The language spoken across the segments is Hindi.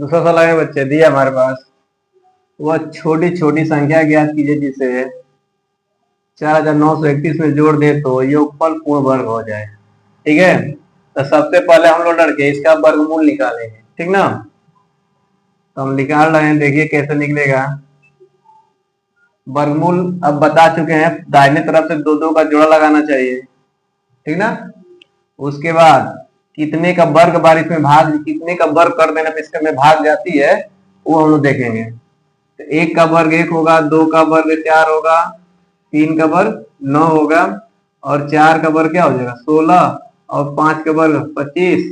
दूसरा सवाल है बच्चे दिया हमारे पास। वह छोटी छोटी संख्या ज्ञात कीजिए जिसे 4931 में जोड़ दे तो योगफल पूर्ण वर्ग हो जाए। ठीक है, तो सबसे पहले हम लोग लड़के इसका वर्गमूल निकालेंगे। ठीक ना, तो हम निकाल रहे हैं, देखिए कैसे निकलेगा। वर्गमूल अब बता चुके हैं, दाहिने तरफ से दो दो का जोड़ा लगाना चाहिए। ठीक ना, उसके बाद कितने का वर्ग बार इसमें भाग, कितने का वर्ग कर देना इसके में भाग जाती है वो हम लोग देखेंगे। तो एक का वर्ग 1 होगा, 2 का वर्ग 4 होगा, 3 का वर्ग 9 होगा, और 4 का वर्ग क्या हो जाएगा 16, और 5 का वर्ग 25,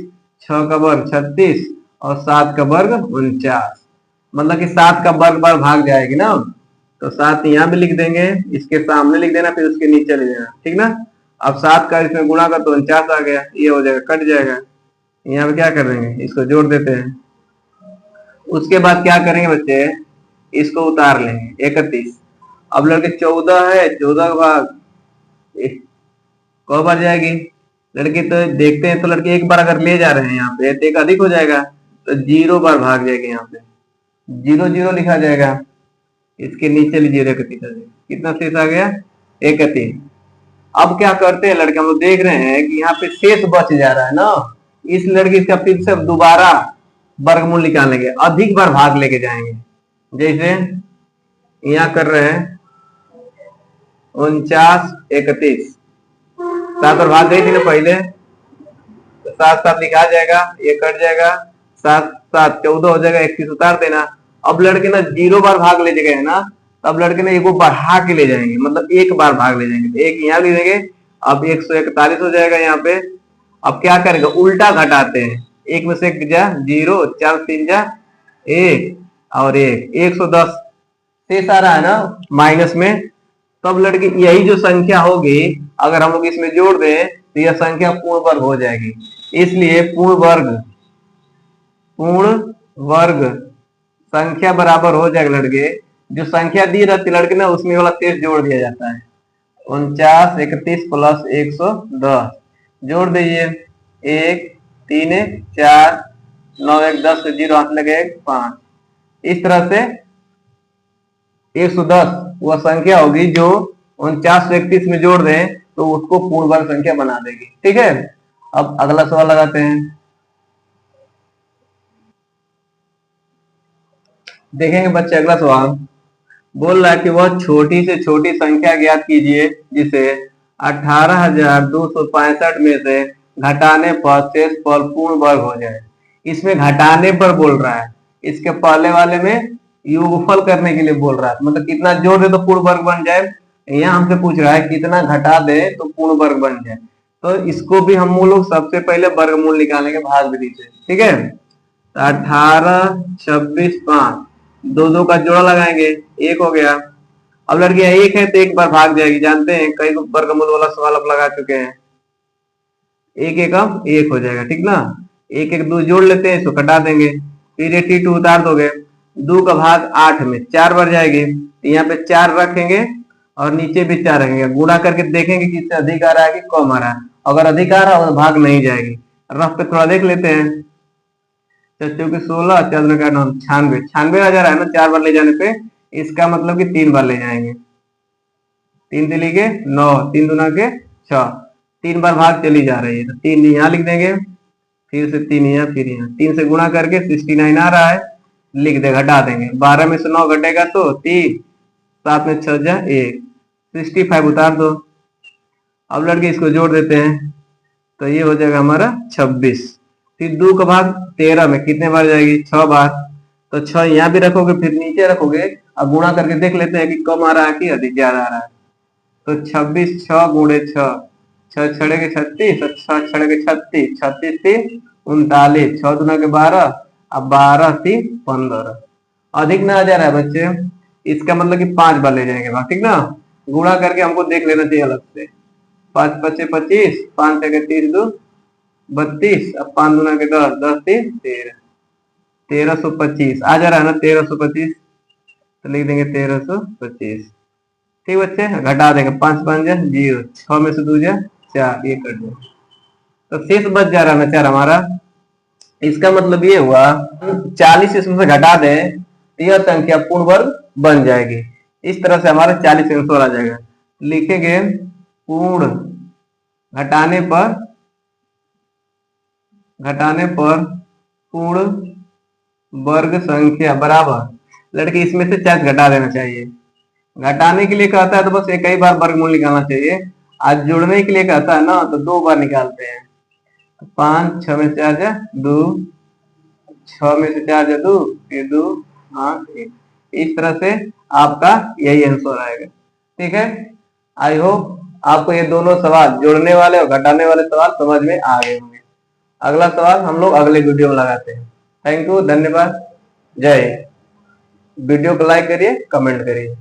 6 का वर्ग 36, और 7 का वर्ग 49। मतलब कि 7 का वर्ग बार भाग जाएगी ना, तो 7 यहाँ भी लिख देंगे, इसके सामने लिख देना, फिर उसके नीचे लिख देना। ठीक ना, अब 7 का इसमें गुणा कर तो 49 आ गया, ये हो जाएगा, कट जाएगा। यहाँ पे क्या कर देंगे, इसको जोड़ देते हैं। उसके बाद क्या करेंगे बच्चे, इसको उतार लेंगे 31। अब लड़के 14 है, 14 का भाग कौ बार जाएगी लड़के, तो देखते हैं। तो लड़के एक बार अगर ले जा रहे हैं यहाँ पे तो एक अधिक हो जाएगा, तो 0 बार भाग जाएगी, यहाँ पे 0 0 लिखा जाएगा, इसके नीचे लीजिए 31, कितना शेष आ गया 31। अब क्या करते हैं लड़के, हम लोग देख रहे हैं कि यहाँ पे शेष बच जा रहा है ना, इस लड़के इसका फिर से दोबारा वर्गमूल निकालेंगे, अधिक बार भाग लेके जाएंगे। जैसे यहाँ कर रहे हैं 49 31, 7 बार भाग गई थी ना पहले, तो 7 7 लिखा जाएगा, ये कट जाएगा, 7 7 14 हो जाएगा, 31 उतार देना। अब लड़के ना 0 बार भाग ले गए ना, तब लड़के ने एक बढ़ा के ले जाएंगे, मतलब एक बार भाग ले जाएंगे, तो एक यहाँ ले जाएंगे। अब 141 हो जाएगा यहाँ पे। अब क्या करेंगे, उल्टा घटाते हैं, एक में से एक जा 0, 4 3 जा 1, और 1 110 शेष आ रहा है ना माइनस में। तब लड़के यही जो संख्या होगी अगर हम लोग इसमें जोड़ दें तो यह संख्या पूर्ण वर्ग हो जाएगी। इसलिए पूर्ण वर्ग संख्या बराबर हो जाएगा लड़के, जो संख्या दी रहती है लड़के ना उसमें वाला शेष जोड़ दिया जाता है। 49 31 प्लस 110 जोड़ दीजिए, 1 3 4 9 1 10 से 0 हाथ लगे 5। इस तरह से 110 वह संख्या होगी जो 49 से 31 में जोड़ दें तो उसको पूर्ण वर्ग संख्या बना देगी। ठीक है, अब अगला सवाल लगाते हैं। देखेंगे बच्चे अगला सवाल बोल रहा है कि वह छोटी से छोटी संख्या ज्ञात कीजिए जिसे 18,265 में से घटाने पर शेषफल पूर्ण वर्ग हो जाए। इसमें घटाने पर बोल रहा है, इसके पहले वाले में योगफल करने के लिए बोल रहा है, मतलब कितना जोड़ दे तो पूर्ण वर्ग बन जाए। यहाँ हमसे पूछ रहा है कितना घटा दे तो पूर्ण वर्ग बन जाए, तो इसको भी हम लोग सबसे पहले वर्गमूल निकालेंगे भाग विधि से। ठीक है, 18 26 5, दो दो का जोड़ा लगाएंगे, 1 हो गया। अब लड़कियां 1 है तो एक बार भाग जाएगी, जानते हैं कई वर्गमूल वाला सवाल आप लगा चुके हैं। 1 1 अब 1 हो जाएगा। ठीक ना, 1 1 2 जोड़ लेते हैं, इसको कटा देंगे, फिर 82 उतार दोगे, 2 का भाग 8 में 4 बार जाएगी, यहाँ पे 4 रखेंगे और नीचे भी 4 रखेंगे, गुणा करके देखेंगे कि इससे अधिक आ रहा है कि कम आ रहा है। अगर अधिक आ रहा है तो भाग नहीं जाएगी। रफ पे थोड़ा देख लेते हैं, 16 4 का 9 96 96 आ जा रहा है ना 4 बार ले जाने पे, इसका मतलब कि 3 बार ले जाएंगे, 3 दिली के 9 3 दूना के 6, 3 बार भाग चली जा रही है, तो 3 यहाँ लिख देंगे, फिर से 3 यहाँ, फिर यहाँ 3 से गुणा करके 69 आ रहा है, लिख दे, घटा देंगे, 12 में से 9 घटेगा तो 3, 7 में 6 जा 1, 65 उतार दो। अब लड़के इसको जोड़ देते हैं, तो ये हो जाएगा हमारा 26। फिर 2 का भाग 13 में कितने बार जाएगी 6 बार, तो 6 यहाँ भी रखोगे फिर नीचे रखोगे, अब गुणा करके देख लेते हैं कि कम आ रहा है कि अधिक ज्यादा आ रहा है। तो 26 6 गुणे 6, 6 छड़े के 36, 6 छड़े के 36, 36 3 39, 6 दूना के 12, अब 12 3 15, अधिक ना आ जा रहा है बच्चे, इसका मतलब कि 5 बार ले जाएंगे भाग। ठीक ना, गुणा करके हमको देख लेना चाहिए अलग से, 5 5 25, 5 6 30 2 32, अब 5 दूना के 10, 10 3 13, 1325 आ जा रहा है ना 1325, तो लिख देंगे 1325। ठीक बच्चे, घटा देंगे, 5 5 जा 0, 6 में से 2 जा 4, ये कर दो, तो शेष बच जा रहा है ना 4 हमारा। इसका मतलब ये हुआ 40 इसमें से घटा दें तो यह संख्या पूर्ण वर्ग बन जाएगी। इस तरह से हमारा 40 आंसर आ जाएगा। लिखेंगे पूर्ण घटाने पर पूर्ण वर्ग संख्या बराबर लड़के इसमें से 40 घटा देना चाहिए। घटाने के लिए कहता है तो बस एक ही बार वर्गमूल निकालना चाहिए। आज जोड़ने के लिए कहता है ना तो 2 बार निकालते हैं। 5 6 में से 4 जा 2, 6 में से 4 जा 2, फिर 2 8 1। इस तरह से आपका यही आंसर आएगा। ठीक है, आई होप आपको ये दोनों सवाल जोड़ने वाले और घटाने वाले सवाल समझ में आ गए होंगे। अगला सवाल हम लोग अगले वीडियो में लगाते हैं। थैंक यू, धन्यवाद, जय हिंद। वीडियो को लाइक करिए, कमेंट करिए।